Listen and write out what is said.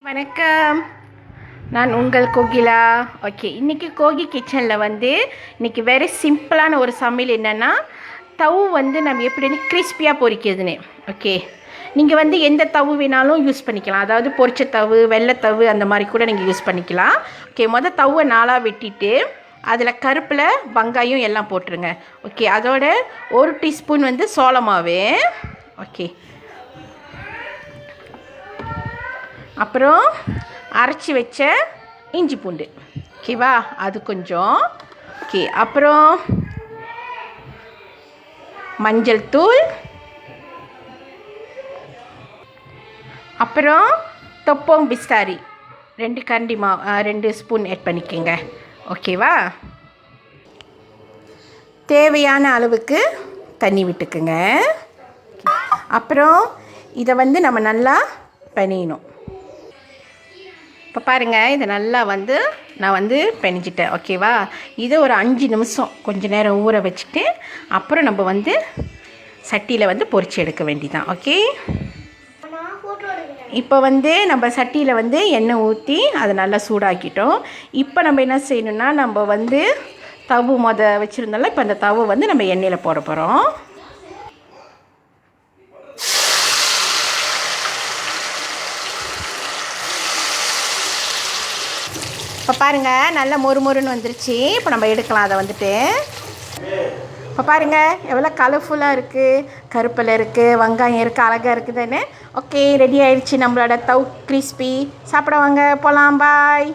வணக்கம், நான் உங்கள் கோகிலா. ஓகே, இன்றைக்கி கோகி கிச்சனில் இன்றைக்கி வெரி சிம்பிளான ஒரு சமையல் என்னென்னா, தவு நம்ம எப்படின்னு கிறிஸ்பியாக பொரிக்கிறதுன்னு. ஓகே, நீங்கள் எந்த தவு வேணாலும் யூஸ் பண்ணிக்கலாம். அதாவது பொரிச்ச தவு, வெள்ளைத்தவு அந்த மாதிரி கூட நீங்கள் யூஸ் பண்ணிக்கலாம். ஓகே, தவை 4 வெட்டிட்டு அதில் கருப்பில் வெங்காயம் எல்லாம் போட்டுருங்க. ஓகே, அதோட 1 டீஸ்பூன் சோள மாவு. ஓகே, அப்புறம் அரைச்சி வச்ச இஞ்சி பூண்டு. ஓகேவா, அது கொஞ்சம். ஓகே, அப்புறம் மஞ்சள் தூள், அப்புறம் தொப்பம் பிஸ்தாரி 2 கரண்டி 2 ஸ்பூன் ஆட் பண்ணிக்கோங்க. ஓகேவா, தேவையான அளவுக்கு தண்ணி விட்டுக்குங்க. அப்புறம் இதை நம்ம நல்லா பிணையணும். இப்போ பாருங்கள், இதை நல்லா நான் பிணைஞ்சிட்டேன். ஓகேவா, இதை ஒரு 5 நிமிஷம் கொஞ்ச நேரம் ஊற வச்சுட்டு அப்புறம் நம்ம சட்டியில் பொரிச்சு எடுக்க வேண்டியதான். ஓகே, இப்போ நம்ம சட்டியில் எண்ணெய் ஊற்றி அதை நல்லா சூடாக்கிட்டோம். இப்போ நம்ம என்ன செய்யணும்னா, நம்ம தவு வச்சுருந்தோம்ல, இப்போ அந்த தவு நம்ம எண்ணெயில் போட போகிறோம். இப்போ பாருங்கள், நல்லா மொறுமொறுன்னு வந்துருச்சு. இப்போ நம்ம எடுக்கலாம் அதை. இப்போ பாருங்கள், எவ்வளோ கலர்ஃபுல்லாக இருக்குது. கருப்பில் இருக்குது, வெங்காயம் இருக்குது, அழகாக இருக்குதுன்னு. ஓகே, ரெடி ஆயிடுச்சு நம்மளோட தவு கிறிஸ்பி. சாப்பிட வாங்க, போகலாம். பாய்.